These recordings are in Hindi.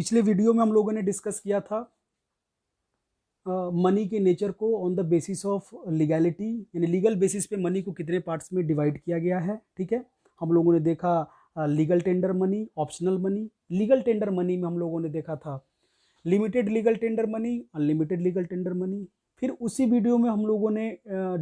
पिछले वीडियो में हम लोगों ने डिस्कस किया था मनी के नेचर को on the basis of legality, यानी लीगल बेसिस पे मनी को कितने पार्ट्स में डिवाइड किया गया है। ठीक है, हम लोगों ने देखा legal tender money, optional money. Legal tender money में हम लोगों ने देखा था limited legal tender money, unlimited legal tender money. फिर उसी वीडियो में हम लोगों ने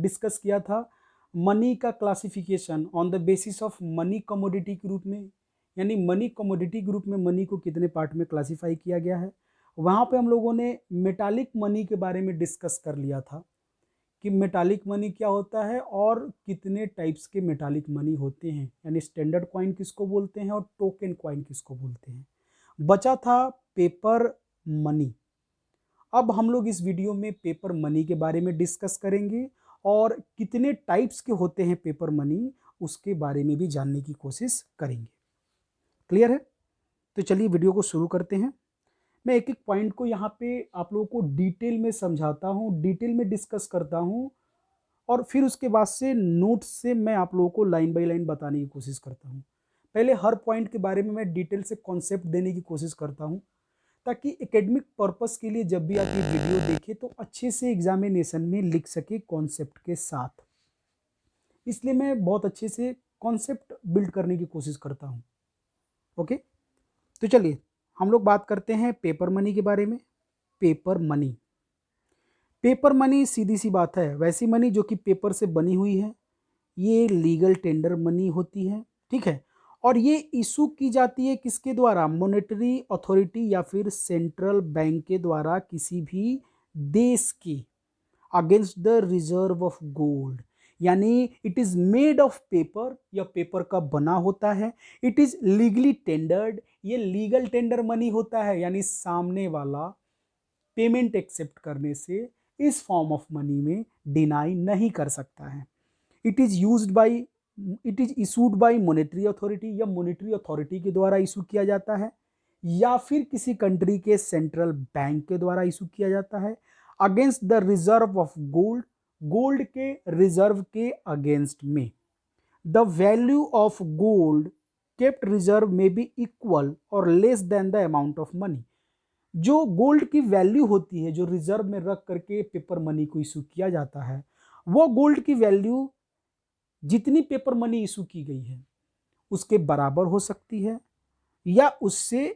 डिस्कस किया था मनी का classification on the basis of money commodity के रूप में, यानी मनी कमोडिटी ग्रुप में मनी को कितने पार्ट में क्लासिफाई किया गया है। वहाँ पे हम लोगों ने मेटालिक मनी के बारे में डिस्कस कर लिया था कि मेटालिक मनी क्या होता है और कितने टाइप्स के मेटालिक मनी होते हैं, यानी स्टैंडर्ड कॉइन किसको बोलते हैं और टोकन कॉइन किसको बोलते हैं। बचा था पेपर मनी। अब हम लोग इस वीडियो में पेपर मनी के बारे में डिस्कस करेंगे और कितने टाइप्स के होते हैं पेपर मनी उसके बारे में भी जानने की कोशिश करेंगे। क्लियर है? तो चलिए वीडियो को शुरू करते हैं। मैं एक एक पॉइंट को यहाँ पे आप लोगों को डिटेल में समझाता हूँ, डिटेल में डिस्कस करता हूँ और फिर उसके बाद से नोट्स से मैं आप लोगों को लाइन बाय लाइन बताने की कोशिश करता हूँ। पहले हर पॉइंट के बारे में मैं डिटेल से कॉन्सेप्ट देने की कोशिश करता हूँ ताकि एकेडमिक पर्पस के लिए जब भी आप ये वीडियो देखें तो अच्छे से एग्जामिनेशन में लिख सके कॉन्सेप्ट के साथ। इसलिए मैं बहुत अच्छे से कॉन्सेप्ट बिल्ड करने की कोशिश करता हूँ। ओके, तो चलिए हम लोग बात करते हैं पेपर मनी के बारे में। पेपर मनी, पेपर मनी सीधी सी बात है, वैसी मनी जो कि पेपर से बनी हुई है, ये लीगल टेंडर मनी होती है। ठीक है, और ये इशू की जाती है किसके द्वारा? मॉनेटरी अथॉरिटी या फिर सेंट्रल बैंक के द्वारा किसी भी देश के against the reserve of gold, यानी it is made of paper, या पेपर का बना होता है। इट इज लीगली टेंडर्ड, ये लीगल टेंडर मनी होता है, यानी सामने वाला पेमेंट एक्सेप्ट करने से इस फॉर्म ऑफ मनी में डिनाई नहीं कर सकता है। It is used by, it is issued by monetary authority, या मॉनेटरी अथॉरिटी के द्वारा इशू किया जाता है या फिर किसी कंट्री के सेंट्रल बैंक के द्वारा इशू किया जाता है against the reserve of gold, gold के रिजर्व के अगेंस्ट में। The value of gold kept reserve में बी इक्वल और less than the amount of money. जो गोल्ड की वैल्यू होती है, जो रिजर्व में रख करके पेपर मनी को इशू किया जाता है, वो गोल्ड की वैल्यू जितनी पेपर मनी इशू की गई है उसके बराबर हो सकती है या उससे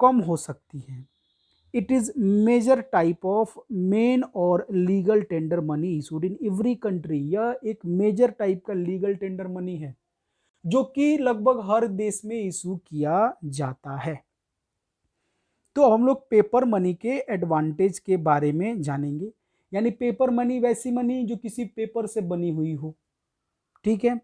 कम हो सकती है। It is major type of main और legal tender money issued in every country. यह एक मेजर टाइप का लीगल टेंडर मनी है जो कि लगभग हर देश में इशू किया जाता है। तो हम लोग पेपर मनी के एडवांटेज के बारे में जानेंगे, यानी पेपर मनी वैसी मनी जो किसी पेपर से बनी हुई हो। ठीक है,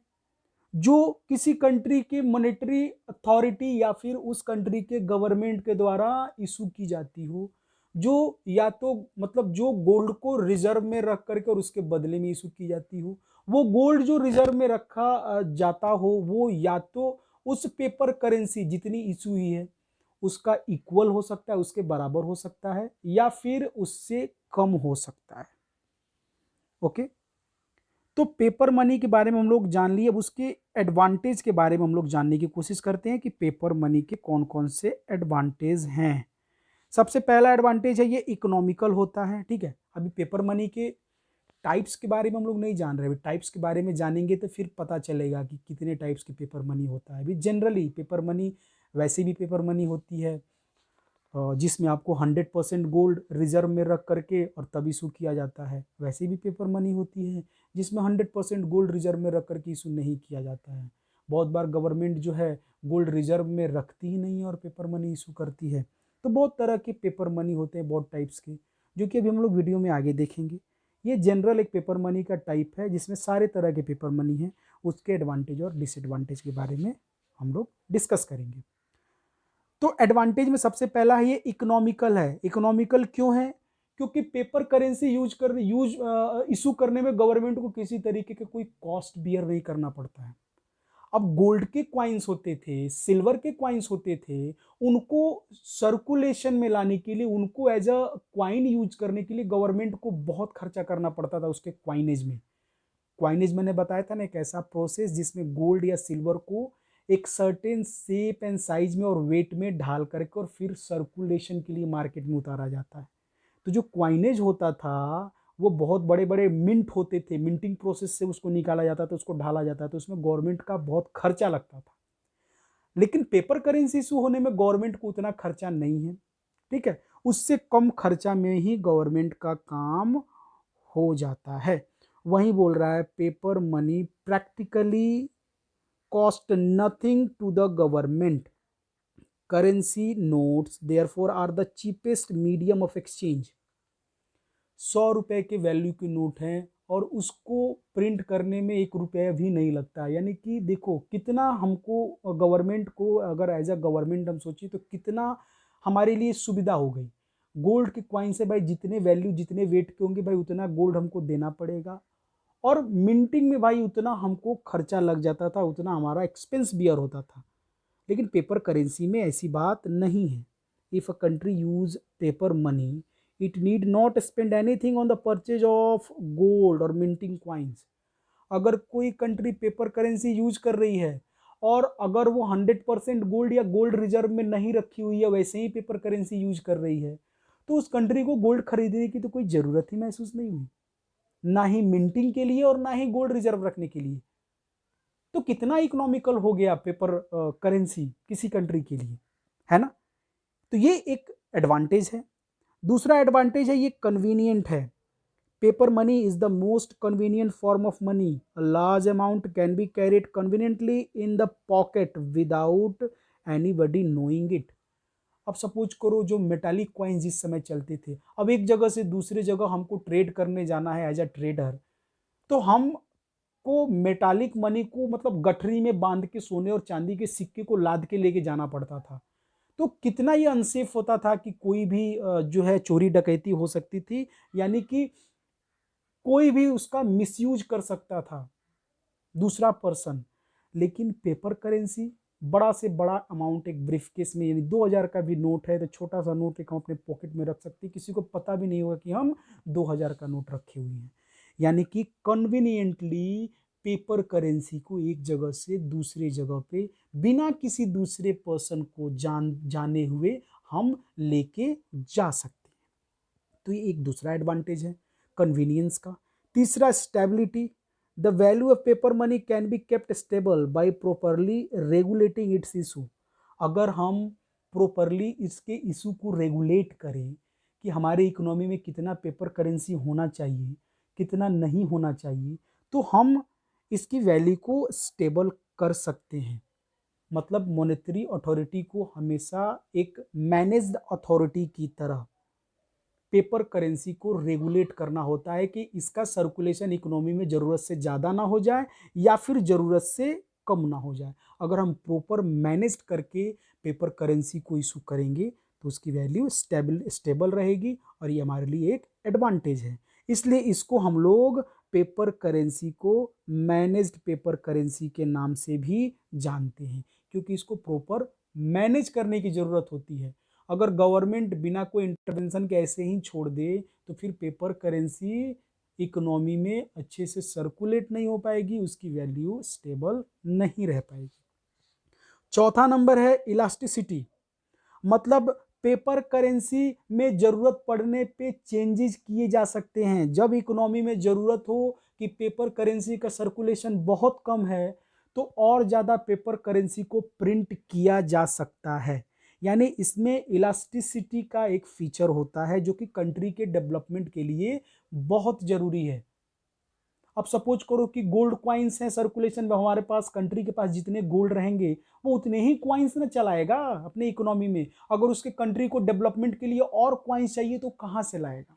जो किसी कंट्री के मॉनेटरी अथॉरिटी या फिर उस कंट्री के गवर्नमेंट के द्वारा इशू की जाती हो, जो या तो मतलब जो गोल्ड को रिजर्व में रख करके और उसके बदले में इशू की जाती हो। वो गोल्ड जो रिजर्व में रखा जाता हो वो या तो उस पेपर करेंसी जितनी इशू हुई है उसका इक्वल हो सकता है, उसके बराबर हो सकता है, या फिर उससे कम हो सकता है। ओके, तो पेपर मनी के बारे में हम लोग जान लिए। अब उसके एडवांटेज के बारे में हम लोग जानने की कोशिश करते हैं कि पेपर मनी के कौन कौन से एडवांटेज हैं। सबसे पहला एडवांटेज है ये इकोनॉमिकल होता है। ठीक है, अभी पेपर मनी के टाइप्स के बारे में हम लोग नहीं जान रहे, टाइप्स के बारे में जानेंगे तो फिर पता चलेगा कि कितने टाइप्स के पेपर मनी होता है। अभी जनरली पेपर मनी वैसे भी पेपर मनी होती है जिसमें आपको 100% गोल्ड रिजर्व में रख करके और तब इशू किया जाता है। वैसे भी पेपर मनी होती है जिसमें 100% गोल्ड रिजर्व में रख करके इशू नहीं किया जाता है। बहुत बार गवर्नमेंट जो है गोल्ड रिजर्व में रखती ही नहीं है और पेपर मनी इशू करती है। तो बहुत तरह के पेपर मनी होते हैं, बहुत टाइप्स के, जो कि अभी हम लोग वीडियो में आगे देखेंगे। ये जनरल एक पेपर मनी का टाइप है जिसमें सारे तरह के पेपर मनी हैं। उसके एडवांटेज और डिसएडवांटेज के बारे में हम लोग डिस्कस करेंगे। तो एडवांटेज में सबसे पहला है ये इकोनॉमिकल है। इकोनॉमिकल क्यों है? क्योंकि पेपर करेंसी इशू करने में गवर्नमेंट को किसी तरीके के कोई कॉस्ट बियर नहीं करना पड़ता है। अब गोल्ड के क्वाइंस होते थे, सिल्वर के क्वाइंस होते थे, उनको सर्कुलेशन में लाने के लिए, उनको एज अ क्वाइन यूज करने के लिए गवर्नमेंट को बहुत खर्चा करना पड़ता था उसके क्वाइनेज में। क्वाइनेज मैंने बताया था ना, एक ऐसा प्रोसेस जिसमें गोल्ड या सिल्वर को एक सर्टेन शेप एंड साइज में और वेट में ढाल करके और फिर सर्कुलेशन के लिए मार्केट में उतारा जाता है। तो जो क्वाइनेज होता था वो बहुत बड़े बड़े मिंट होते थे, मिंटिंग प्रोसेस से उसको निकाला जाता था, उसको ढाला जाता था, तो उसमें गवर्नमेंट का बहुत खर्चा लगता था। लेकिन पेपर करेंसी इशू होने में गवर्नमेंट को उतना खर्चा नहीं है, ठीक है, उससे कम खर्चा में ही गवर्नमेंट का काम हो जाता है। वही बोल रहा है paper money practically cost nothing to the government, currency notes therefore are the cheapest medium of exchange. 100 रुपए के वैल्यू के नोट हैं और उसको प्रिंट करने में 1 रुपया भी नहीं लगता। यानी कि देखो कितना हमको गवर्नमेंट को, अगर एज अ गवर्नमेंट हम सोचिए तो कितना हमारे लिए सुविधा हो गई। गोल्ड के क्वाइन से भाई जितने वैल्यू जितने वेट के होंगे भाई उतना गोल्ड हमको देना पड़ेगा, और मिंटिंग में भाई उतना हमको खर्चा लग जाता था, उतना हमारा एक्सपेंस बियर होता था। लेकिन पेपर करेंसी में ऐसी बात नहीं है। If a country use paper money it need not spend anything on the purchase of gold और मिंटिंग क्वाइंस। अगर कोई कंट्री पेपर करेंसी यूज कर रही है और अगर वो 100% गोल्ड या गोल्ड रिजर्व में नहीं रखी हुई है, वैसे ही पेपर करेंसी यूज कर रही है, तो उस कंट्री को गोल्ड खरीदने की तो कोई जरूरत ही महसूस नहीं हुई, ना ही मिंटिंग के लिए और ना ही गोल्ड रिजर्व रखने के लिए। तो कितना इकोनॉमिकल हो गया पेपर करेंसी किसी कंट्री के लिए, है ना। तो ये एक एडवांटेज है। दूसरा एडवांटेज है ये कन्वीनियंट है। Paper money is the most convenient form of money. A large amount can be carried conveniently in the pocket without anybody knowing it. अब सपोज करो जो मेटालिक कॉइन्स जिस समय चलते थे, अब एक जगह से दूसरे जगह हमको ट्रेड करने जाना है एज अ ट्रेडर, तो हम को मेटालिक मनी को मतलब गठरी में बांध के सोने और चांदी के सिक्के को लाद के लेके जाना पड़ता था। तो कितना ये अनसेफ होता था कि कोई भी जो है चोरी डकैती हो सकती थी, यानी कि कोई भी उसका मिसयूज कर सकता था दूसरा पर्सन। लेकिन पेपर करेंसी बड़ा से बड़ा अमाउंट एक ब्रीफ केस में, यानी 2000 का भी नोट है तो छोटा सा नोट एक हम अपने पॉकेट में रख सकते हैं, किसी को पता भी नहीं होगा कि हम 2000 का नोट रखे हुए हैं। यानी कि कन्वीनियंटली पेपर करेंसी को एक जगह से दूसरे जगह पे बिना किसी दूसरे पर्सन को जाने हुए हम लेके जा सकते हैं। तो ये एक दूसरा एडवांटेज है कन्वीनियंस का। तीसरा stability. The value of paper money can be kept stable by properly regulating its issue. अगर हम प्रॉपरली इसके इशू को रेगुलेट करें कि हमारे इकोनॉमी में कितना पेपर करेंसी होना चाहिए, कितना नहीं होना चाहिए, तो हम इसकी वैल्यू को स्टेबल कर सकते हैं। मतलब मॉनेटरी अथॉरिटी को हमेशा एक मैनेज्ड अथॉरिटी की तरह पेपर करेंसी को रेगुलेट करना होता है कि इसका सर्कुलेशन इकोनॉमी में ज़रूरत से ज़्यादा ना हो जाए या फिर ज़रूरत से कम ना हो जाए। अगर हम प्रॉपर मैनेज करके पेपर करेंसी को इशू करेंगे तो उसकी वैल्यू स्टेबल रहेगी और ये हमारे लिए एक एडवांटेज है। इसलिए इसको हम लोग पेपर करेंसी को मैनेज्ड पेपर करेंसी के नाम से भी जानते हैं, क्योंकि इसको प्रॉपर मैनेज करने की ज़रूरत होती है। अगर गवर्नमेंट बिना कोई इंटरवेंशन के ऐसे ही छोड़ दे तो फिर पेपर करेंसी इकोनॉमी में अच्छे से सर्कुलेट नहीं हो पाएगी, उसकी वैल्यू स्टेबल नहीं रह पाएगी। चौथा नंबर है इलास्टिसिटी। मतलब पेपर करेंसी में जरूरत पड़ने पे चेंजेस किए जा सकते हैं। जब इकोनॉमी में जरूरत हो कि पेपर करेंसी का सर्कुलेशन बहुत कम है तो और ज़्यादा पेपर करेंसी को प्रिंट किया जा सकता है। यानी इसमें इलास्टिसिटी का एक फीचर होता है जो कि कंट्री के डेवलपमेंट के लिए बहुत ज़रूरी है। अब सपोज करो कि गोल्ड क्वाइंस हैं सर्कुलेशन में हमारे पास, कंट्री के पास जितने गोल्ड रहेंगे वो उतने ही क्वाइंस ना चलाएगा अपने इकोनॉमी में। अगर उसके कंट्री को डेवलपमेंट के लिए और क्वाइंस चाहिए तो कहाँ से लाएगा।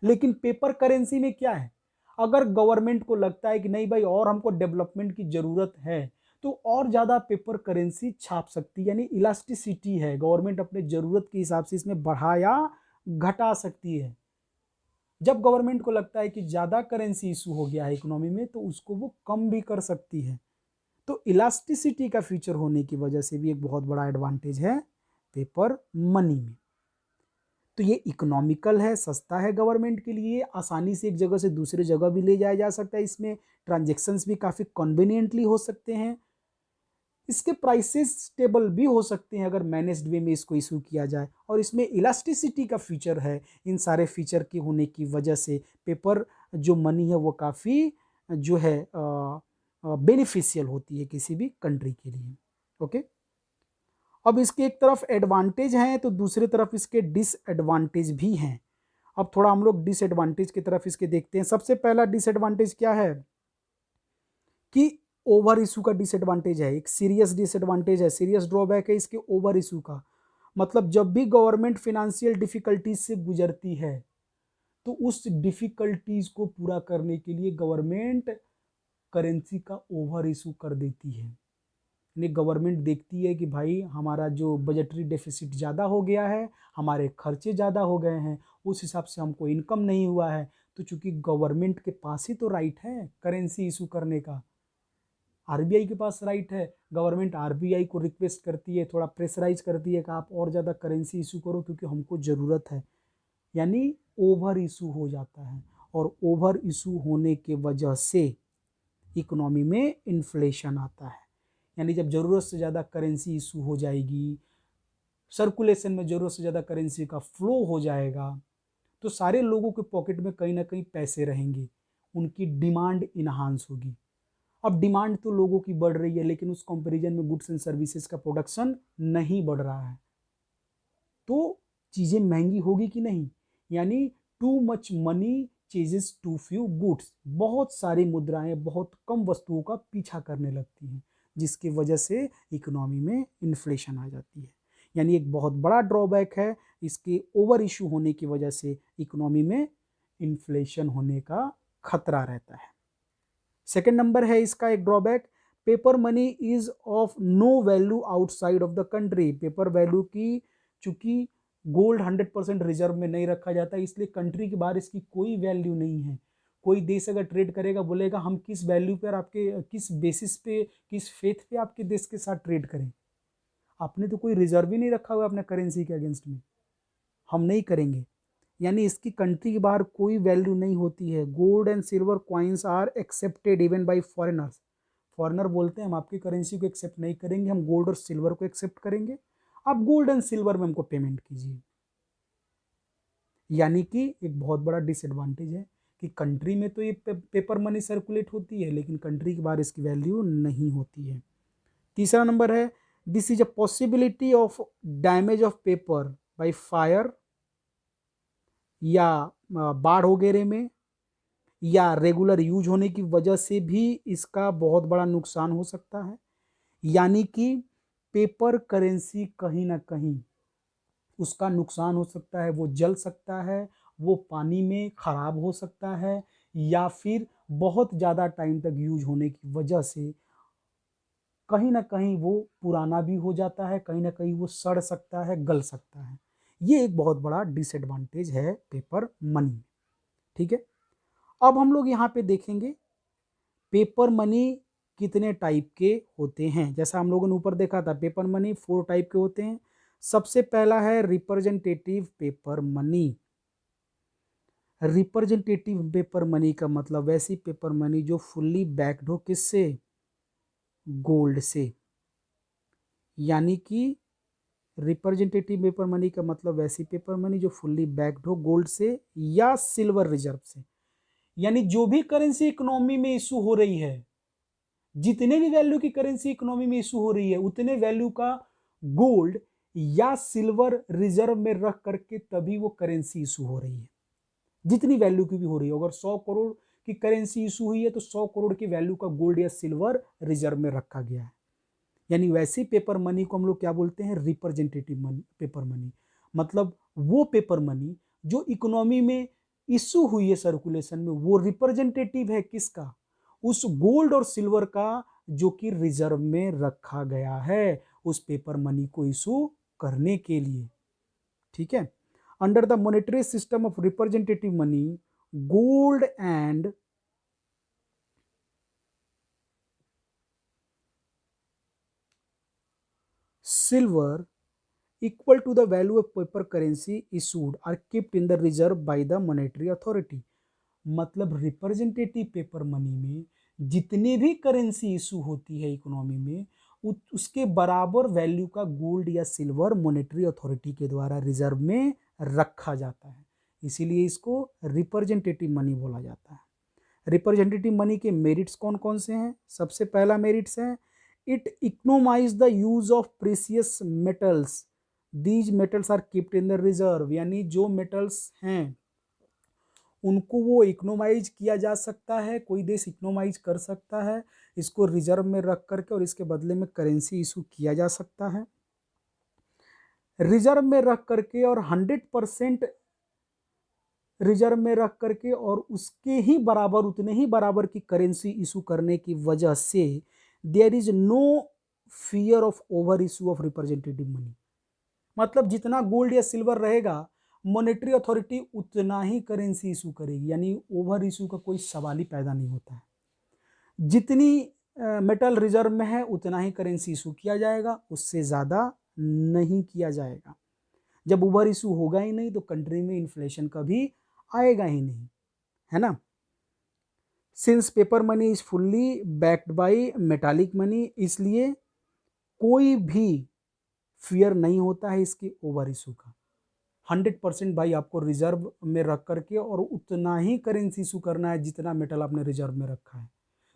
लेकिन पेपर करेंसी में क्या है, अगर गवर्नमेंट को लगता है कि नहीं भाई और हमको डेवलपमेंट की जरूरत है तो और ज्यादा पेपर करेंसी छाप सकती है। यानी इलास्टिसिटी है, गवर्नमेंट अपने जरूरत के हिसाब से इसमें बढ़ा या घटा सकती है। जब गवर्नमेंट को लगता है कि ज़्यादा करेंसी इशू हो गया है इकोनॉमी में तो उसको वो कम भी कर सकती है। तो इलास्टिसिटी का फीचर होने की वजह से भी एक बहुत बड़ा एडवांटेज है पेपर मनी में। तो ये इकोनॉमिकल है, सस्ता है गवर्नमेंट के लिए, आसानी से एक जगह से दूसरे जगह भी ले जाया जा सकता है, इसमें ट्रांजेक्शन्स भी काफ़ी कन्वीनियंटली हो सकते हैं। इसके प्राइसेस स्टेबल भी हो सकते हैं अगर मैनेज्ड वे में इसको इशू किया जाए, और इसमें इलास्टिसिटी का फीचर है। इन सारे फीचर के होने की वजह से पेपर जो मनी है वो काफ़ी जो है बेनिफिशियल होती है किसी भी कंट्री के लिए। ओके, अब इसके एक तरफ एडवांटेज हैं तो दूसरी तरफ इसके डिसएडवांटेज भी हैं। अब थोड़ा हम लोग डिसएडवांटेज की तरफ इसके देखते हैं। सबसे पहला डिसएडवांटेज क्या है कि ओवर इशू का डिसएडवांटेज है, एक सीरियस डिसएडवांटेज है, सीरियस ड्रॉबैक है इसके ओवर इशू का। मतलब जब भी गवर्नमेंट फिनेंशियल डिफिकल्टीज से गुजरती है तो उस डिफिकल्टीज को पूरा करने के लिए गवर्नमेंट करेंसी का ओवर इशू कर देती है। यानी गवर्नमेंट देखती है कि भाई हमारा जो बजटरी डेफिसिट ज़्यादा हो गया है, हमारे खर्चे ज़्यादा हो गए हैं, उस हिसाब से हमको इनकम नहीं हुआ है, तो चूंकि गवर्नमेंट के पास ही तो राइट है करेंसी इशू करने का, आरबीआई के पास राइट है। गवर्नमेंट आरबीआई को रिक्वेस्ट करती है, थोड़ा प्रेशराइज करती है कि आप और ज़्यादा करेंसी इशू करो क्योंकि हमको ज़रूरत है। यानी ओवर इशू हो जाता है, और ओवर इशू होने के वजह से इकोनॉमी में इन्फ्लेशन आता है। यानी जब ज़रूरत से ज़्यादा करेंसी इशू हो जाएगी, सर्कुलेशन में ज़रूरत से ज़्यादा करेंसी का फ्लो हो जाएगा, तो सारे लोगों के पॉकेट में कहीं ना कहीं पैसे रहेंगे, उनकी डिमांड इन्हांस होगी। अब डिमांड तो लोगों की बढ़ रही है, लेकिन उस कंपैरिजन में गुड्स एंड सर्विसेज का प्रोडक्शन नहीं बढ़ रहा है, तो चीज़ें महंगी होगी कि नहीं। यानी too much money chases too few goods, बहुत सारी मुद्राएं बहुत कम वस्तुओं का पीछा करने लगती हैं, जिसकी वजह से इकोनॉमी में इन्फ्लेशन आ जाती है। यानी एक बहुत बड़ा ड्रॉबैक है इसके ओवर इशू होने की वजह से इकोनॉमी में इन्फ्लेशन होने का खतरा रहता है। सेकेंड नंबर है इसका एक drawback, paper money is of no value outside of the country. Paper value की चूंकि गोल्ड 100% रिजर्व में नहीं रखा जाता, इसलिए कंट्री के बाहर इसकी कोई वैल्यू नहीं है। कोई देश अगर ट्रेड करेगा बोलेगा हम किस वैल्यू पर, आपके किस बेसिस पे, किस फेथ पे आपके देश के साथ ट्रेड करें। आपने तो कोई रिजर्व ही नहीं रखा हुआ अपने करेंसी के अगेंस्ट में, हम नहीं करेंगे। यानी इसकी कंट्री के बाहर कोई वैल्यू नहीं होती है। Gold and silver coins are accepted even by foreigners. Foreigner बोलते हैं हम आपकी करेंसी को एक्सेप्ट नहीं करेंगे, हम गोल्ड और सिल्वर को एक्सेप्ट करेंगे, आप गोल्ड एंड सिल्वर में हमको पेमेंट कीजिए। यानी कि एक बहुत बड़ा डिसएडवांटेज है कि कंट्री में तो ये पेपर मनी सर्कुलेट होती है, लेकिन कंट्री के बाहर इसकी वैल्यू नहीं होती है। तीसरा नंबर है, this is a possibility of damage of paper by fire या बाढ़ वगैरह में, या रेगुलर यूज होने की वजह से भी इसका बहुत बड़ा नुकसान हो सकता है। यानी कि पेपर करेंसी कहीं ना कहीं उसका नुकसान हो सकता है, वो जल सकता है, वो पानी में खराब हो सकता है, या फिर बहुत ज़्यादा टाइम तक यूज होने की वजह से कहीं ना कहीं वो पुराना भी हो जाता है, कहीं ना कहीं वो सड़ सकता है, गल सकता है। ये एक बहुत बड़ा डिसएडवांटेज है पेपर मनी। ठीक है, अब हम लोग यहाँ पे देखेंगे पेपर मनी कितने टाइप के होते हैं। जैसा हम लोगों ने ऊपर देखा था, पेपर मनी 4 टाइप के होते हैं। सबसे पहला है representative paper money. Representative paper money का मतलब वैसी पेपर मनी जो फुल्ली बैक्ड हो, किससे, गोल्ड से। यानी कि रिप्रेजेंटेटिव पेपर मनी का मतलब वैसी पेपर मनी जो फुल्ली बैक्ड हो गोल्ड से या सिल्वर रिजर्व से। यानी जो भी करेंसी इकोनॉमी में इशू हो रही है, जितने भी वैल्यू की करेंसी इकोनॉमी में इशू हो रही है, उतने वैल्यू का गोल्ड या सिल्वर रिजर्व में रख करके तभी वो करेंसी इशू हो रही है। जितनी वैल्यू की भी हो रही है, अगर 100 करोड़ की करेंसी इशू हुई है तो 100 करोड़ की वैल्यू का गोल्ड या सिल्वर रिजर्व में रखा गया है। यानी वैसी पेपर मनी को हम लोग क्या बोलते हैं, रिप्रेजेंटेटिव मनी, पेपर मनी। मतलब वो पेपर मनी जो इकोनॉमी में इशू हुई है सर्कुलेशन में, वो रिप्रेजेंटेटिव है किसका, उस गोल्ड और सिल्वर का जो कि रिजर्व में रखा गया है उस पेपर मनी को इशू करने के लिए। ठीक है, under the monetary system of representative money, gold and silver equal to the value of paper currency issued are kept in the reserve by the monetary authority। मतलब रिप्रेजेंटेटिव पेपर मनी में जितनी भी करेंसी इशू होती है इकोनॉमी में, उसके बराबर वैल्यू का गोल्ड या सिल्वर मॉनेटरी अथॉरिटी के द्वारा रिजर्व में रखा जाता है, इसीलिए इसको रिप्रेजेंटेटिव मनी बोला जाता है। रिप्रेजेंटेटिव मनी के मेरिट्स कौन कौन से हैं? सबसे पहला मेरिट्स है, it economise the use of precious metals, these metals are kept in the reserve, यानी जो मेटल्स हैं उनको वो इकोनोमाइज किया जा सकता है, कोई देश इकोनोमाइज कर सकता है, इसको रिजर्व में रख करके और इसके बदले में करेंसी इशू किया जा सकता है। रिजर्व में रख करके और 100% रिजर्व में रख करके और उसके ही बराबर, उतने ही बराबर की करेंसी इशू करने की वजह से there is no fear of over issue of representative money. मतलब जितना गोल्ड या सिल्वर रहेगा मॉनेटरी अथॉरिटी उतना ही करेंसी इशू करेगी, यानी ओवर इशू का कोई सवाल ही पैदा नहीं होता है। जितनी मेटल रिजर्व में है उतना ही करेंसी इशू किया जाएगा, उससे ज़्यादा नहीं किया जाएगा। जब ओवर इशू होगा ही नहीं तो कंट्री में इन्फ्लेशन कभी आएगा ही नहीं, है ना। Since paper money is fully backed by metallic money, इसलिए कोई भी फियर नहीं होता है इसके ओवर इशू का। 100% भाई आपको रिजर्व में रख करके और उतना ही करेंसी इशू करना है जितना मेटल आपने रिजर्व में रखा है।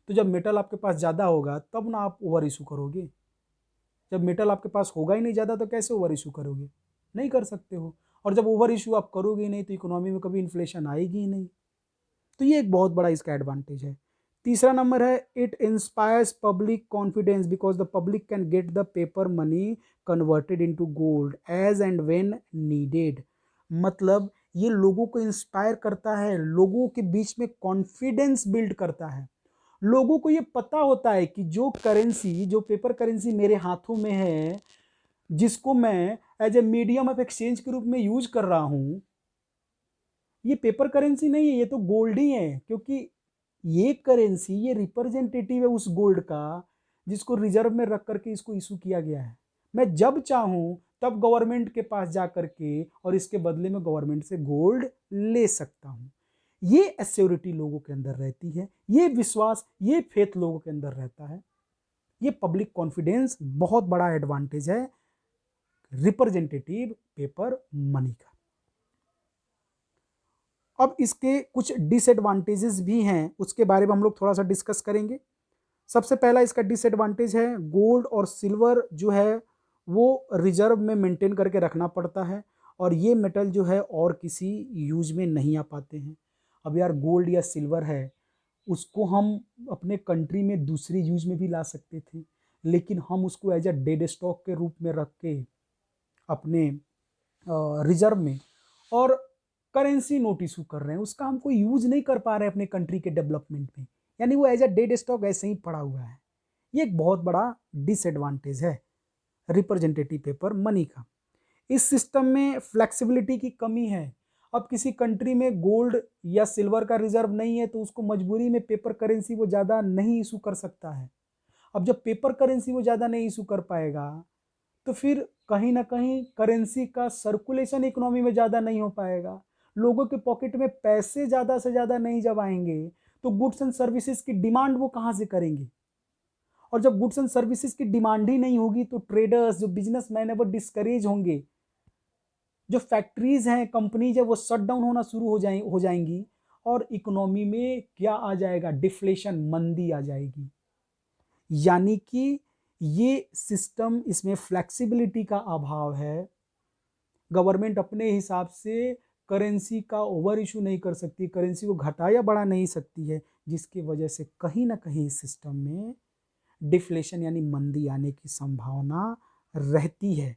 तो जब मेटल आपके पास ज़्यादा होगा तब ना आप ओवर इशू करोगे, जब मेटल आपके पास होगा ही नहीं ज़्यादा तो कैसे ओवर इशू करोगे? नहीं कर सकते हो। और जब ओवर इशू आप करोगे ही नहीं तो इकोनॉमी में कभी इन्फ्लेशन आएगी ही नहीं। तो ये एक बहुत बड़ा इसका एडवांटेज है। तीसरा नंबर है, it inspires public confidence because the public can get the paper money converted into gold as and when needed. मतलब ये लोगों को इंस्पायर करता है, लोगों के बीच में कॉन्फिडेंस बिल्ड करता है। लोगों को ये पता होता है कि जो करेंसी, जो पेपर करेंसी मेरे हाथों में है, जिसको मैं as a medium of exchange के रूप में यूज कर रहा हूं, ये पेपर करेंसी नहीं है, ये तो गोल्ड ही है। क्योंकि ये करेंसी, ये रिप्रेजेंटेटिव है उस गोल्ड का जिसको रिजर्व में रख करके इसको इशू किया गया है। मैं जब चाहूं तब गवर्नमेंट के पास जा करके और इसके बदले में गवर्नमेंट से गोल्ड ले सकता हूं। ये एश्योरिटी लोगों के अंदर रहती है, ये विश्वास, ये फेथ लोगों के अंदर रहता है। ये पब्लिक कॉन्फिडेंस बहुत बड़ा एडवांटेज है रिप्रेजेंटेटिव पेपर मनी का। अब इसके कुछ डिसएडवांटेजेस भी हैं, उसके बारे में हम लोग थोड़ा सा डिस्कस करेंगे। सबसे पहला इसका डिसएडवांटेज है, गोल्ड और सिल्वर जो है वो रिजर्व में मेंटेन करके रखना पड़ता है और ये मेटल जो है और किसी यूज में नहीं आ पाते हैं। अब यार गोल्ड या सिल्वर है, उसको हम अपने कंट्री में दूसरी यूज में भी ला सकते थे, लेकिन हम उसको एज अ डेड स्टॉक के रूप में रख के अपने रिजर्व में और करेंसी नोट इशू कर रहे हैं, उसका हम कोई यूज नहीं कर पा रहे हैं अपने कंट्री के डेवलपमेंट में, यानी वो एज अ डेड स्टॉक ऐसे ही पड़ा हुआ है। ये एक बहुत बड़ा डिसएडवांटेज है रिप्रेजेंटेटिव पेपर मनी का। इस सिस्टम में फ्लेक्सिबिलिटी की कमी है। अब किसी कंट्री में गोल्ड या सिल्वर का रिजर्व नहीं है तो उसको मजबूरी में पेपर करेंसी वो ज़्यादा नहीं इशू कर सकता है। अब जब पेपर करेंसी वो ज़्यादा नहीं इशू कर पाएगा तो फिर कहीं ना कहीं करेंसी का सर्कुलेशन इकोनॉमी में ज़्यादा नहीं हो पाएगा, लोगों के पॉकेट में पैसे ज़्यादा से ज़्यादा नहीं जब आएंगे तो गुड्स एंड सर्विसेज की डिमांड वो कहाँ से करेंगे? और जब गुड्स एंड सर्विसेज की डिमांड ही नहीं होगी तो ट्रेडर्स, जो बिजनेसमैन है वो डिस्करेज होंगे, जो फैक्ट्रीज हैं, कंपनीज है, वो शट डाउन होना शुरू हो जाएंगी और इकोनॉमी में क्या आ जाएगा? डिफ्लेशन, मंदी आ जाएगी। यानी कि ये सिस्टम, इसमें फ्लेक्सिबिलिटी का अभाव है। गवर्नमेंट अपने हिसाब से करेंसी का ओवर इशू नहीं कर सकती, करेंसी को घटा या बढ़ा नहीं सकती है, जिसकी वजह से कहीं ना कहीं इस सिस्टम में डिफ्लेशन यानी मंदी आने की संभावना रहती है।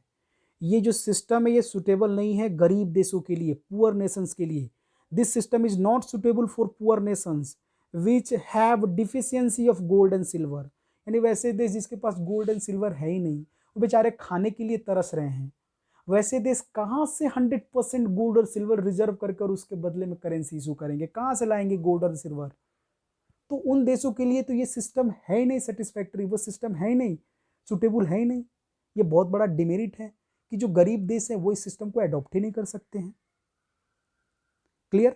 ये जो सिस्टम है ये सुटेबल नहीं है गरीब देशों के लिए, पुअर नेशंस के लिए। This system is not suitable for poor Nations which have deficiency of gold and silver. यानी वैसे देश जिसके पास गोल्ड एंड सिल्वर है ही नहीं, वो बेचारे खाने के लिए तरस रहे हैं, वैसे देश कहाँ से 100% गोल्ड और सिल्वर रिजर्व कर उसके बदले में करेंसी इशू करेंगे? कहाँ से लाएंगे गोल्ड और सिल्वर? तो उन देशों के लिए तो ये सिस्टम है ही नहीं सेटिस्फैक्टरी, वो सिस्टम है ही नहीं, सुटेबल है ही नहीं। ये बहुत बड़ा डिमेरिट है कि जो गरीब देश है वो इस सिस्टम को अडॉप्ट ही नहीं कर सकते हैं। क्लियर?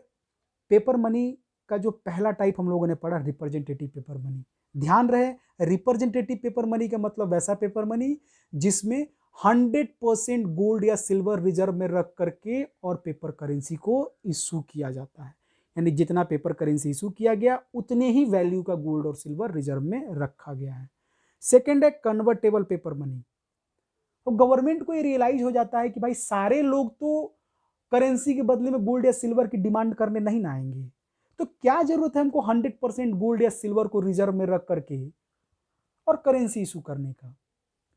पेपर मनी का जो पहला टाइप हम लोगों ने पढ़ा, रिप्रेजेंटेटिव पेपर मनी। ध्यान रहे, रिप्रेजेंटेटिव पेपर मनी का मतलब वैसा पेपर मनी जिसमें 100% गोल्ड या सिल्वर रिजर्व में रख करके और पेपर करेंसी को इशू किया जाता है, यानी जितना पेपर करेंसी इशू किया गया उतने ही वैल्यू का गोल्ड और सिल्वर रिजर्व में रखा गया है। सेकेंड है कन्वर्टेबल पेपर मनी। तो गवर्नमेंट को ये रियलाइज हो जाता है कि भाई सारे लोग तो करेंसी के बदले में गोल्ड या सिल्वर की डिमांड करने नहीं ना आएंगे, तो क्या जरूरत है हमको 100% गोल्ड या सिल्वर को रिजर्व में रख करके और करेंसी इशू करने का।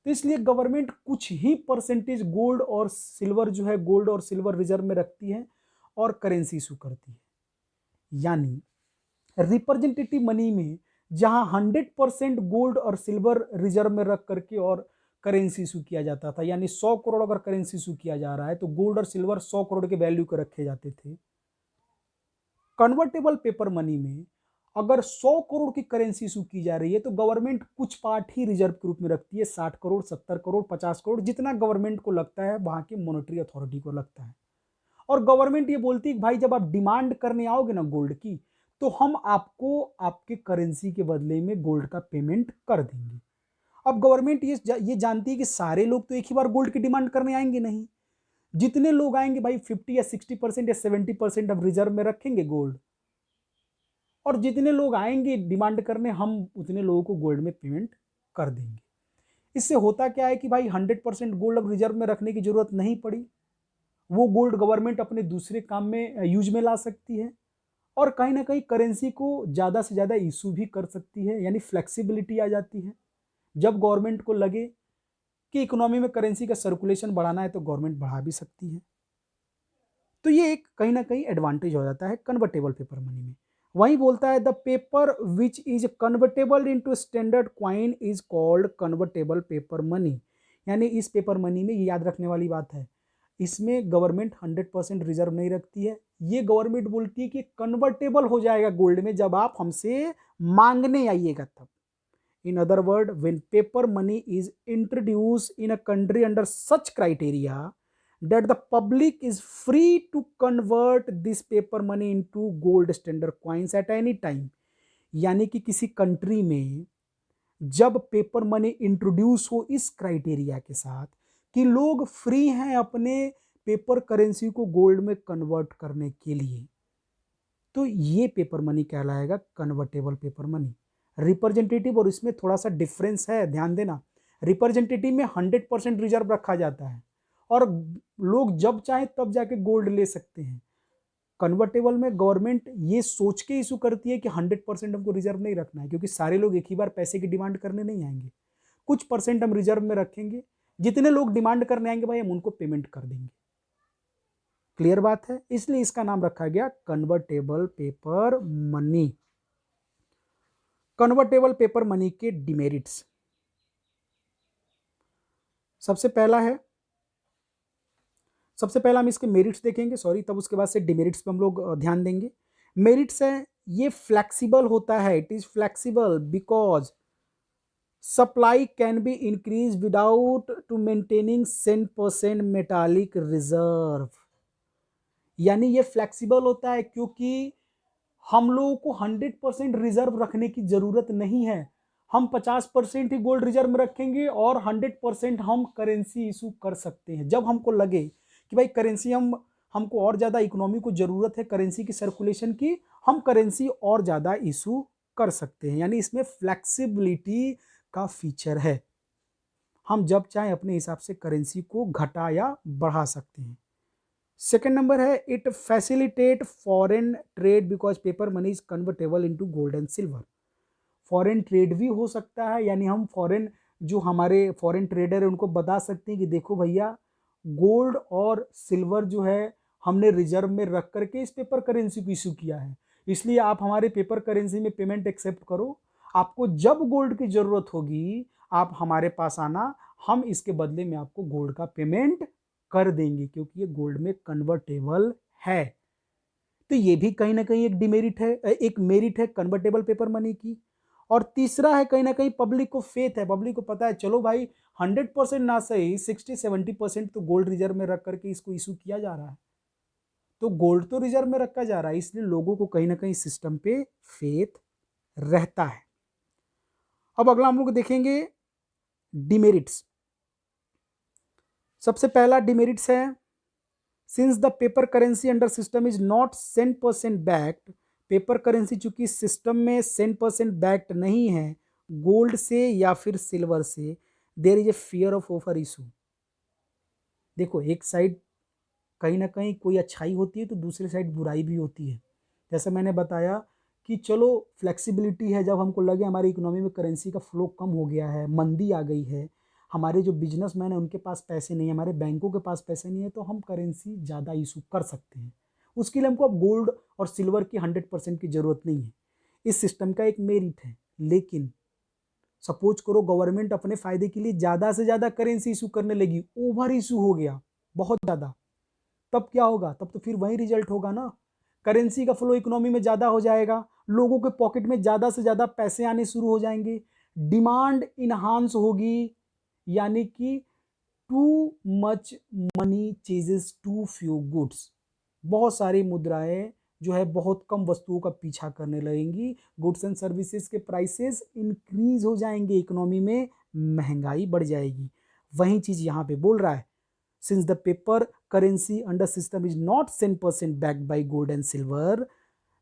तो इसलिए गवर्नमेंट कुछ ही परसेंटेज गोल्ड और सिल्वर जो है गोल्ड और सिल्वर रिजर्व में रखती है और करेंसी इशू करती है। यानी रिप्रेजेंटेटिव मनी में जहां 100% गोल्ड और सिल्वर रिजर्व में रख करके और करेंसी इशू किया जाता था, यानी 100 करोड़ अगर करेंसी इशू किया जा रहा है तो गोल्ड और सिल्वर 100 करोड़ के वैल्यू के रखे जाते थे। कन्वर्टेबल पेपर मनी में अगर 100 करोड़ की करेंसी इशू की जा रही है तो गवर्नमेंट कुछ पार्ट ही रिजर्व के रूप में रखती है, 60 करोड़ 70 करोड़ 50 करोड़ जितना गवर्नमेंट को लगता है वहां की मॉनेटरी अथॉरिटी को लगता है। और गवर्नमेंट ये बोलती है कि भाई जब आप डिमांड करने आओगे ना गोल्ड की तो हम आपको आपके करेंसी के बदले में गोल्ड का पेमेंट कर देंगे। अब गवर्नमेंट ये जानती है कि सारे लोग तो एक ही बार गोल्ड की डिमांड करने आएंगे नहीं, जितने लोग आएंगे भाई 50 या 60% या 70% अब रिजर्व में रखेंगे गोल्ड, और जितने लोग आएंगे डिमांड करने हम उतने लोगों को गोल्ड में पेमेंट कर देंगे। इससे होता क्या है कि भाई 100% गोल्ड अब रिजर्व में रखने की जरूरत नहीं पड़ी, वो गोल्ड गवर्नमेंट अपने दूसरे काम में यूज में ला सकती है और कहीं ना कहीं करेंसी को ज़्यादा से ज़्यादा इशू भी कर सकती है, यानी फ्लेक्सिबिलिटी आ जाती है। जब गवर्नमेंट को लगे कि इकोनॉमी में करेंसी का सर्कुलेशन बढ़ाना है तो गवर्नमेंट बढ़ा भी सकती है। तो ये एक कहीं ना कहीं एडवांटेज हो जाता है कन्वर्टेबल पेपर मनी में। वही बोलता है the paper which is convertible into standard coin is called convertible paper money. यानी इस पेपर मनी में ये याद रखने वाली बात है, इसमें गवर्नमेंट 100% रिजर्व नहीं रखती है, ये गवर्नमेंट बोलती है कि कन्वर्टेबल हो जाएगा गोल्ड में जब आप हमसे मांगने आइएगा तब। In other word, when paper money is introduced in a country under such criteria that the public is free to convert this paper money into gold standard coins at any time, यानी कि किसी कंट्री में जब पेपर मनी इंट्रोड्यूस हो इस क्राइटेरिया के साथ कि लोग फ्री हैं अपने पेपर करेंसी को गोल्ड में कन्वर्ट करने के लिए, तो ये पेपर मनी कहलाएगा कन्वर्टेबल पेपर मनी। रिप्रेजेंटेटिव और इसमें थोड़ा सा डिफरेंस है, ध्यान देना। रिप्रेजेंटेटिव में 100% रिजर्व रखा जाता है और लोग जब चाहे तब जाके गोल्ड ले सकते हैं। कन्वर्टेबल में गवर्नमेंट ये सोच के इशू करती है कि 100% हमको रिजर्व नहीं रखना है, क्योंकि सारे लोग एक ही बार पैसे की डिमांड करने नहीं आएंगे, कुछ परसेंट हम रिजर्व में रखेंगे, जितने लोग डिमांड करने आएंगे भाई हम उनको पेमेंट कर देंगे। क्लियर बात है, इसलिए इसका नाम रखा गया convertible paper money. Convertible paper money के डिमेरिट्स, सबसे पहला हम इसके मेरिट्स देखेंगे, सॉरी, तब उसके बाद से डिमेरिट्स पे हम लोग ध्यान देंगे। मेरिट्स है ये फ्लेक्सिबल होता है, it is flexible because supply can be increase without to maintaining 10% metallic reserve. यानी ये फ्लेक्सिबल होता है क्योंकि हम लोगों को 100% रिजर्व रखने की जरूरत नहीं है, हम 50% ही गोल्ड रिजर्व में रखेंगे और 100% हम करेंसी इशू कर सकते हैं। जब हमको लगे कि भाई करेंसी हमको और ज़्यादा इकोनॉमी को ज़रूरत है करेंसी की सर्कुलेशन की, हम करेंसी और ज़्यादा इशू कर सकते हैं, यानी इसमें फ्लेक्सिबिलिटी का फीचर है। हम जब चाहे अपने हिसाब से करेंसी को घटा या बढ़ा सकते हैं। सेकेंड नंबर है it facilitate foreign trade because paper money is convertible into gold and silver. Foreign trade भी हो सकता है, यानी हम जो हमारे फॉरेन ट्रेडर है उनको बता सकते हैं कि देखो भैया गोल्ड और सिल्वर जो है हमने रिजर्व में रख करके इस पेपर करेंसी को इशू किया है, इसलिए आप हमारे पेपर करेंसी में पेमेंट एक्सेप्ट करो, आपको जब गोल्ड की जरूरत होगी आप हमारे पास आना, हम इसके बदले में आपको गोल्ड का पेमेंट कर देंगे क्योंकि ये गोल्ड में कन्वर्टेबल है। तो ये भी कहीं ना कहीं एक डिमेरिट है, एक मेरिट है कन्वर्टेबल पेपर मनी की। और तीसरा है कहीं ना कहीं पब्लिक को फेथ है, पब्लिक को पता है चलो भाई 100% ना सही 60-70% तो गोल्ड रिजर्व में रख करके इसको इशू किया जा रहा है, तो गोल्ड तो रिजर्व में रखा जा रहा है, इसलिए लोगों को कहीं ना कहीं सिस्टम पे फेथ रहता है। अब अगला हम लोग देखेंगे डिमेरिट्स। सबसे पहला डिमेरिट्स है, since the paper currency under system is not 100% backed, paper currency चूंकि सिस्टम में 100% बैक्ड नहीं है गोल्ड से या फिर सिल्वर से, there is a fear of over issue. देखो एक साइड कहीं ना कहीं कोई अच्छाई होती है तो दूसरी साइड बुराई भी होती है। जैसे मैंने बताया कि चलो फ्लेक्सिबिलिटी है, जब हमको लगे हमारी इकोनॉमी में करेंसी का फ्लो कम हो गया है, मंदी आ गई है, हमारे जो बिजनेसमैन है उनके पास पैसे नहीं है, हमारे बैंकों के पास पैसे नहीं है, तो हम करेंसी ज़्यादा इशू कर सकते हैं। उसके लिए हमको अब गोल्ड और सिल्वर की 100% की ज़रूरत नहीं है। इस सिस्टम का एक मेरिट है। लेकिन सपोज करो गवर्नमेंट अपने फ़ायदे के लिए ज़्यादा से ज़्यादा करेंसी इशू करने लगी, ओवर इशू हो गया बहुत ज़्यादा, तब क्या होगा? तब तो फिर वही रिजल्ट होगा ना, करेंसी का फ्लो इकोनॉमी में ज़्यादा हो जाएगा, लोगों के पॉकेट में ज़्यादा से ज़्यादा पैसे आने शुरू हो जाएंगे, डिमांड इनहांस होगी, यानी कि too much money chases too few goods, बहुत सारी मुद्राएं जो है बहुत कम वस्तुओं का पीछा करने लगेंगी, गुड्स एंड सर्विसेज के प्राइसेस इंक्रीज हो जाएंगे, इकोनॉमी में महंगाई बढ़ जाएगी। वही चीज़ यहाँ पे बोल रहा है, since the paper currency under system is not 100% backed by gold and silver,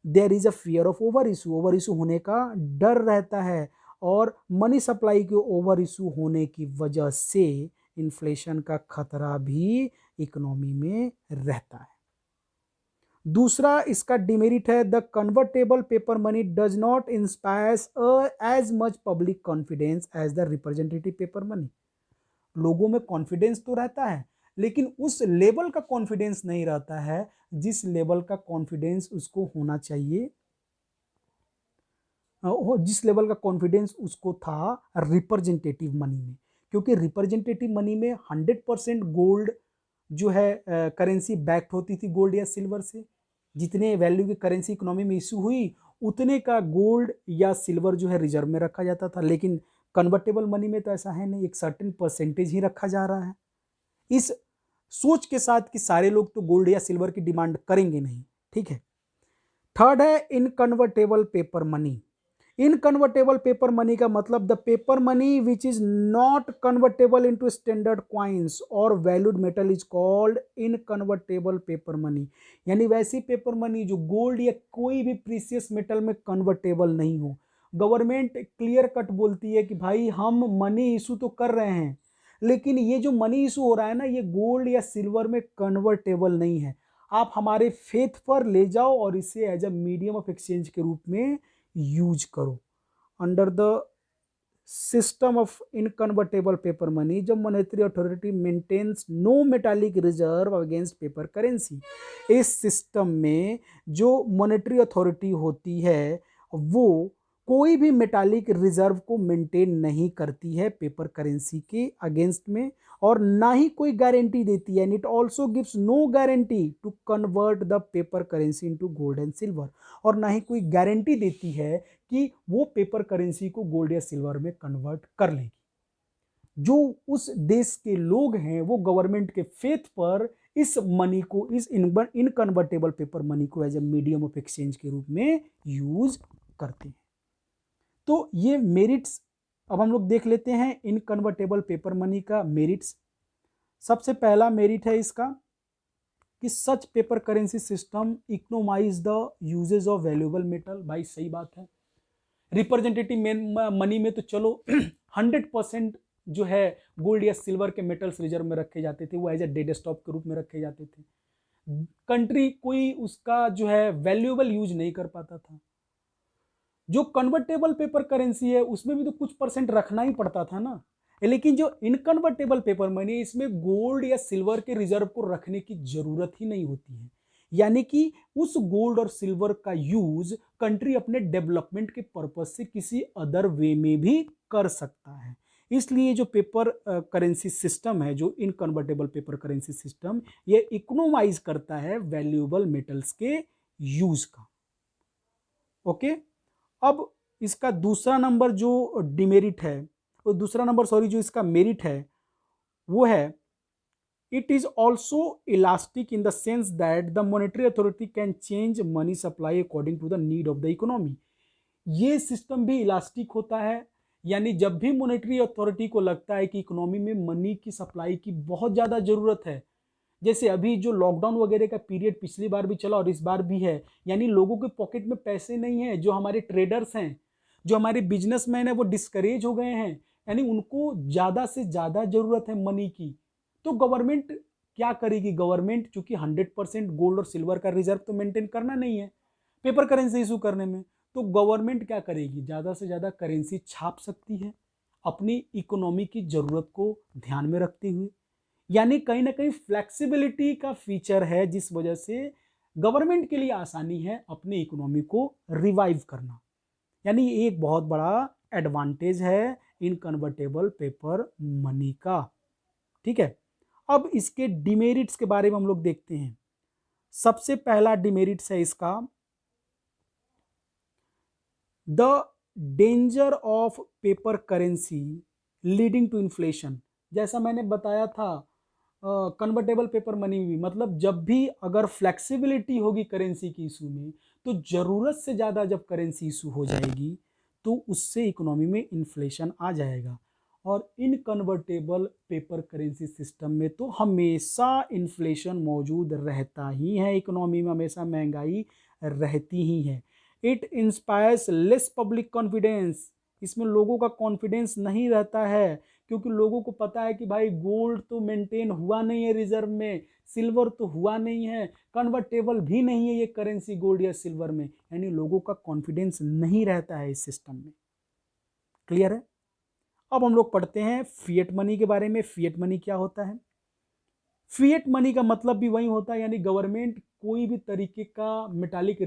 there is a fear of over issue, over issue होने का डर रहता है, और मनी सप्लाई के ओवर इशू होने की वजह से इन्फ्लेशन का खतरा भी इकोनॉमी में रहता है। दूसरा इसका डिमेरिट है, the convertible paper money does not inspire as much public confidence as the representative paper money. लोगों में कॉन्फिडेंस तो रहता है लेकिन उस लेवल का कॉन्फिडेंस नहीं रहता है जिस लेवल का कॉन्फिडेंस उसको होना चाहिए, जिस लेवल का कॉन्फिडेंस उसको था रिप्रेजेंटेटिव मनी में। क्योंकि रिप्रेजेंटेटिव मनी में 100% गोल्ड जो है करेंसी बैक्ड होती थी गोल्ड या सिल्वर से, जितने वैल्यू की करेंसी इकोनॉमी में इशू हुई उतने का गोल्ड या सिल्वर जो है रिजर्व में रखा जाता था। लेकिन कन्वर्टेबल मनी में तो ऐसा है नहीं, एक सर्टेन परसेंटेज ही रखा जा रहा है, इस सोच के साथ कि सारे लोग तो गोल्ड या सिल्वर की डिमांड करेंगे नहीं। ठीक है। थर्ड है inconvertible paper money. Inconvertible paper money का मतलब the paper money which is not convertible into standard coins और valued metal is called inconvertible paper money. यानी वैसी पेपर मनी जो गोल्ड या कोई भी प्रीसियस मेटल में कन्वर्टेबल नहीं हो। गवर्नमेंट क्लियर कट बोलती है कि भाई हम मनी इशू तो कर रहे हैं लेकिन ये जो मनी इशू हो रहा है ना ये गोल्ड या सिल्वर में कन्वर्टेबल नहीं है, आप हमारे फेथ पर ले जाओ और इसे as a medium of exchange के रूप में यूज करो। Under the system of inconvertible paper money जब monetary authority maintains no metallic reserve against paper currency, इस सिस्टम में जो मॉनेटरी अथॉरिटी होती है वो कोई भी मेटालिक रिजर्व को मेंटेन नहीं करती है पेपर करेंसी के अगेंस्ट में, और ना ही कोई गारंटी देती है। And it also gives no guarantee to convert the paper currency into gold and silver, और ना ही कोई गारंटी देती है कि वो पेपर करेंसी को गोल्ड या सिल्वर में कन्वर्ट कर लेगी। जो उस देश के लोग हैं वो गवर्नमेंट के फेथ पर इस मनी को, इस इनकन्वर्टेबल पेपर मनी को as a medium of exchange के रूप में यूज करते हैं। तो ये मेरिट्स अब हम लोग देख लेते हैं इनकन्वर्टेबल पेपर मनी का मेरिट्स। सबसे पहला मेरिट है इसका कि such paper currency system economise the usages of valuable metal. भाई सही बात है, रिप्रेजेंटेटिव मनी में तो चलो 100% जो है गोल्ड या सिल्वर के मेटल्स रिजर्व में रखे जाते थे, वो एज ए डेड स्टॉक के रूप में रखे जाते थे, कंट्री कोई उसका जो है वैल्यूएबल यूज नहीं कर पाता था। जो कन्वर्टेबल पेपर करेंसी है उसमें भी तो कुछ परसेंट रखना ही पड़ता था ना, लेकिन जो इनकन्वर्टेबल पेपर मनी है इसमें गोल्ड या सिल्वर के रिजर्व को रखने की जरूरत ही नहीं होती है, यानी कि उस गोल्ड और सिल्वर का यूज कंट्री अपने डेवलपमेंट के पर्पज से किसी अदर वे में भी कर सकता है। इसलिए जो पेपर करेंसी सिस्टम है, जो इनकन्वर्टेबल पेपर करेंसी सिस्टम, ये इकोनोमाइज करता है वैल्यूएबल मेटल्स के यूज का। ओके। अब इसका दूसरा नंबर जो डिमेरिट है, और दूसरा नंबर सॉरी जो इसका मेरिट है वो है it is also elastic in the sense that the monetary authority can change money supply according to the need of the economy. ये सिस्टम भी इलास्टिक होता है, यानी जब भी मॉनेटरी अथॉरिटी को लगता है कि इकोनॉमी में मनी की सप्लाई की बहुत ज़्यादा ज़रूरत है, जैसे अभी जो लॉकडाउन वगैरह का पीरियड पिछली बार भी चला और इस बार भी है, यानी लोगों के पॉकेट में पैसे नहीं है, जो हमारे ट्रेडर्स हैं, जो हमारे बिजनेसमैन हैं, वो डिस्करेज हो गए हैं, यानी उनको ज़्यादा से ज़्यादा ज़रूरत है मनी की। तो गवर्नमेंट क्या करेगी? गवर्नमेंट चूंकि 100% गोल्ड और सिल्वर का रिजर्व तो मेंटेन करना नहीं है पेपर करेंसी इशू करने में, तो गवर्नमेंट क्या करेगी? ज़्यादा से ज़्यादा करेंसी छाप सकती है अपनी इकोनॉमी की ज़रूरत को ध्यान में रखते हुए। यानी कहीं ना कहीं फ्लेक्सिबिलिटी का फीचर है, जिस वजह से गवर्नमेंट के लिए आसानी है अपनी इकोनॉमी को रिवाइव करना। यानी ये एक बहुत बड़ा एडवांटेज है इन कन्वर्टेबल पेपर मनी का। ठीक है, अब इसके डिमेरिट्स के बारे में हम लोग देखते हैं। सबसे पहला डिमेरिट्स है इसका, the danger of paper currency leading to inflation. जैसा मैंने बताया था कन्वर्टेबल पेपर मनी में भी, मतलब जब भी अगर फ्लेक्सिबिलिटी होगी करेंसी की इशू में, तो ज़रूरत से ज़्यादा जब करेंसी इशू हो जाएगी तो उससे इकोनॉमी में इन्फ्लेशन आ जाएगा। और इन कन्वर्टेबल पेपर करेंसी सिस्टम में तो हमेशा इन्फ्लेशन मौजूद रहता ही है, इकोनॉमी में हमेशा महंगाई रहती ही है। It inspires less public confidence, इसमें लोगों का कॉन्फिडेंस नहीं रहता है, क्योंकि लोगों को पता है कि भाई गोल्ड तो मेंटेन हुआ नहीं है रिजर्व में, सिल्वर तो हुआ नहीं है, कन्वर्टेबल भी नहीं है ये करेंसी गोल्ड या सिल्वर में, यानी लोगों का कॉन्फिडेंस नहीं रहता है इस सिस्टम में। क्लियर है? अब हम लोग पढ़ते हैं फिएट मनी के बारे में। फिएट मनी क्या होता है? फिएट मनी का मतलब भी वही होता है, यानी गवर्नमेंट कोई भी तरीके का मेटालिक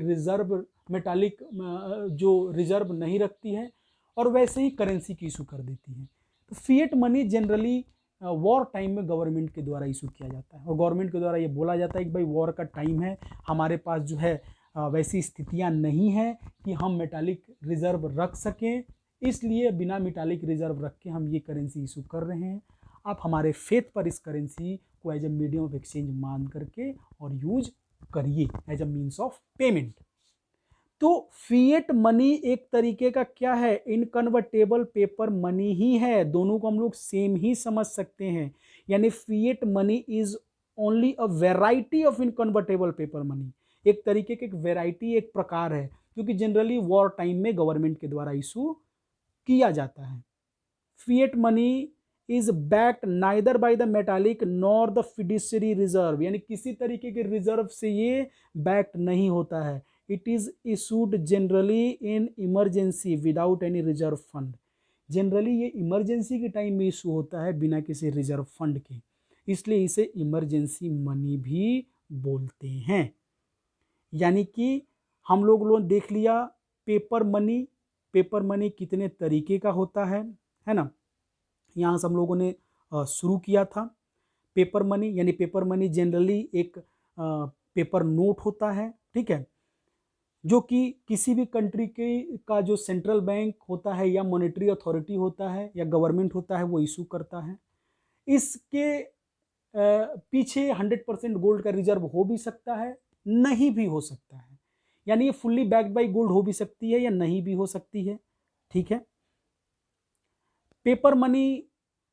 जो रिजर्व नहीं रखती है और वैसे ही करेंसी की इशू कर देती है। तो fiat money generally war time में गवर्नमेंट के द्वारा इशू किया जाता है, और गवर्नमेंट के द्वारा ये बोला जाता है कि भाई वॉर का टाइम है, हमारे पास जो है वैसी स्थितियां नहीं हैं कि हम मेटालिक रिजर्व रख सकें, इसलिए बिना मेटालिक रिजर्व रख के हम ये करेंसी इशू कर रहे हैं। आप हमारे फेथ पर इस करेंसी को as a medium of exchange मान करके और यूज करिए as a means of payment. तो फिएट मनी एक तरीके का क्या है? इनकन्वर्टेबल पेपर मनी ही है, दोनों को हम लोग सेम ही समझ सकते हैं। यानी fiat money is only a variety of inconvertible paper money, एक तरीके की एक वेराइटी, एक प्रकार है, क्योंकि जनरली वॉर टाइम में गवर्नमेंट के द्वारा इशू किया जाता है। Fiat money is backed neither by the metallic nor the fiduciary reserve, यानी किसी तरीके के रिजर्व से ये बैक्ड नहीं होता है। It is issued generally in emergency without any reserve fund, generally ये इमरजेंसी के टाइम में इशू होता है बिना किसी रिजर्व फंड के, इसलिए इसे इमरजेंसी मनी भी बोलते हैं। यानी कि हम लोग देख लिया पेपर मनी, पेपर मनी कितने तरीके का होता है ना। यहाँ से हम लोगों ने शुरू किया था पेपर मनी, यानी पेपर मनी जनरली एक पेपर नोट होता है, ठीक है, जो कि किसी भी कंट्री के का जो सेंट्रल बैंक होता है या मॉनेटरी अथॉरिटी होता है या गवर्नमेंट होता है वो इशू करता है। इसके पीछे 100% गोल्ड का रिजर्व हो भी सकता है, नहीं भी हो सकता है, यानी ये फुल्ली बैक्ड बाई गोल्ड हो भी सकती है या नहीं भी हो सकती है। ठीक है, पेपर मनी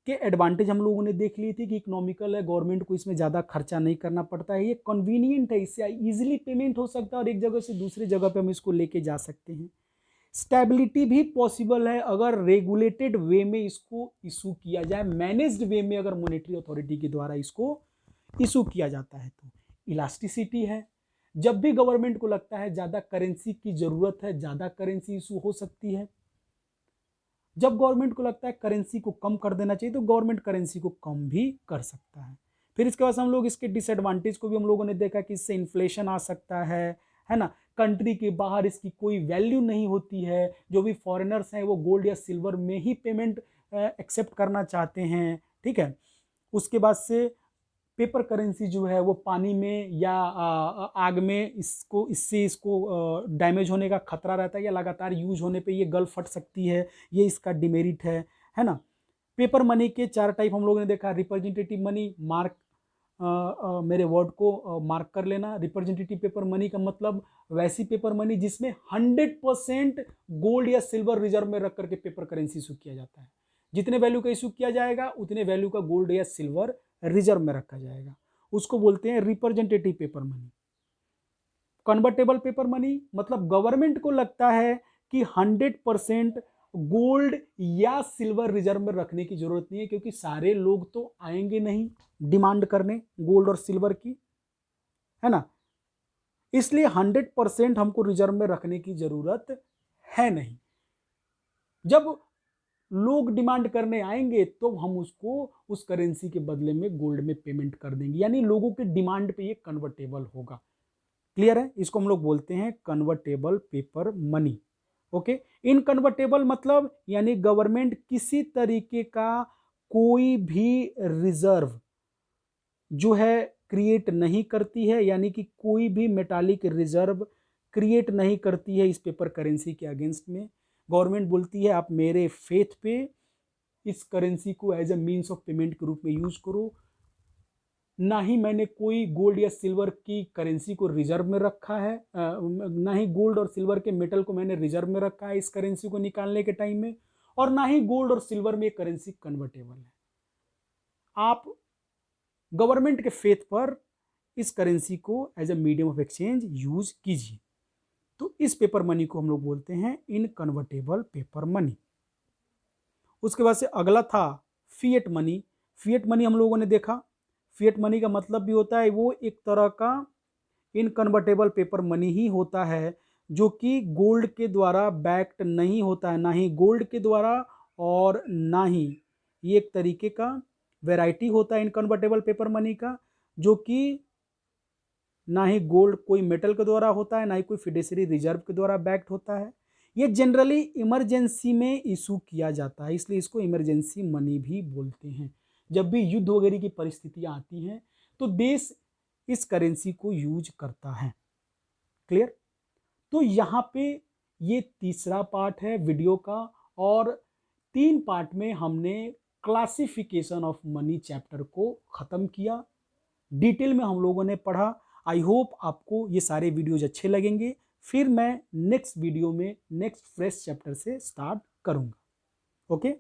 के एडवांटेज हम लोगों ने देख ली थी कि इकोनॉमिकल है, गवर्नमेंट को इसमें ज़्यादा खर्चा नहीं करना पड़ता है, ये कन्वीनियंट है, इससे इजीली पेमेंट हो सकता है और एक जगह से दूसरी जगह पे हम इसको लेके जा सकते हैं। स्टेबिलिटी भी पॉसिबल है अगर रेगुलेटेड वे में इसको इशू किया जाए, मैनेज्ड वे में अगर मॉनेटरी अथॉरिटी के द्वारा इसको इशू किया जाता है। तो इलास्टिसिटी है, जब भी गवर्नमेंट को लगता है ज़्यादा करेंसी की ज़रूरत है, ज़्यादा करेंसी इशू हो सकती है। जब गवर्नमेंट को लगता है करेंसी को कम कर देना चाहिए तो गवर्नमेंट करेंसी को कम भी कर सकता है। फिर इसके बाद हम लोग इसके डिसएडवांटेज को भी हम लोगों ने देखा कि इससे इन्फ्लेशन आ सकता है ना, कंट्री के बाहर इसकी कोई वैल्यू नहीं होती है, जो भी फॉरेनर्स हैं वो गोल्ड या सिल्वर में ही पेमेंट एक्सेप्ट करना चाहते हैं। ठीक है, उसके बाद से पेपर करेंसी जो है वो पानी में या आग में इसको डैमेज होने का खतरा रहता है, या लगातार यूज होने पे ये गल फट सकती है, ये इसका डिमेरिट है ना। पेपर मनी के 4 टाइप हम लोगों ने देखा, रिप्रेजेंटेटिव मनी, मार्क मेरे वर्ड को मार्क कर लेना। रिप्रेजेंटेटिव पेपर मनी का मतलब वैसी पेपर मनी जिसमें 100% गोल्ड या सिल्वर रिजर्व में रख करके पेपर करेंसी इशू किया जाता है। जितने वैल्यू का इशू किया जाएगा उतने वैल्यू का गोल्ड या सिल्वर रिजर्व में रखा जाएगा, उसको बोलते हैं representative paper money. Convertible paper money मतलब गवर्नमेंट को लगता है कि 100% गोल्ड या सिल्वर रिजर्व में रखने की जरूरत नहीं है, क्योंकि सारे लोग तो आएंगे नहीं डिमांड करने गोल्ड और सिल्वर की, है ना। इसलिए 100% हमको रिजर्व में रखने की जरूरत है नहीं। जब लोग डिमांड करने आएंगे तो हम उसको उस करेंसी के बदले में गोल्ड में पेमेंट कर देंगे, यानी लोगों के डिमांड पे ये कन्वर्टेबल होगा। क्लियर है? इसको हम लोग बोलते हैं कन्वर्टेबल पेपर मनी। ओके, इनकन्वर्टेबल मतलब यानी गवर्नमेंट किसी तरीके का कोई भी रिजर्व जो है क्रिएट नहीं करती है, यानी कि कोई भी मेटालिक रिजर्व क्रिएट नहीं करती है इस पेपर करेंसी के अगेंस्ट में। गवर्नमेंट बोलती है आप मेरे फेथ पे इस करेंसी को as a means of payment के रूप में यूज करो, ना ही मैंने कोई गोल्ड या सिल्वर की करेंसी को रिजर्व में रखा है, ना ही गोल्ड और सिल्वर के मेटल को मैंने रिजर्व में रखा है इस करेंसी को निकालने के टाइम में, और ना ही गोल्ड और सिल्वर में करेंसी कन्वर्टेबल है। आप गवर्नमेंट के फेथ पर इस करेंसी को as a medium of exchange use कीजिए। तो इस पेपर मनी को हम लोग बोलते हैं इनकन्वर्टेबल पेपर मनी। उसके बाद से अगला था फिएट मनी। फिएट मनी हम लोगों ने देखा, फिएट मनी का मतलब भी होता है वो एक तरह का इनकन्वर्टेबल पेपर मनी ही होता है जो कि गोल्ड के द्वारा बैक्ड नहीं होता है, ना ही गोल्ड के द्वारा और ना ही ये एक तरीके का वैरायटी होता है इनकन्वर्टेबल पेपर मनी का, जो कि ना ही गोल्ड कोई मेटल के द्वारा होता है, ना ही कोई फिडेंशियरी रिजर्व के द्वारा बैक्ड होता है। ये जनरली इमरजेंसी में इशू किया जाता है, इसलिए इसको इमरजेंसी मनी भी बोलते हैं। जब भी युद्ध वगैरह की परिस्थितियां आती हैं तो देश इस करेंसी को यूज करता है। क्लियर? तो यहाँ पे ये तीसरा पार्ट है वीडियो का, और 3 पार्ट में हमने क्लासिफिकेशन ऑफ मनी चैप्टर को खत्म किया। डिटेल में हम लोगों ने पढ़ा। आई होप आपको ये सारे वीडियोज अच्छे लगेंगे। फिर मैं नेक्स्ट वीडियो में नेक्स्ट फ्रेश चैप्टर से स्टार्ट करूंगा। ओके।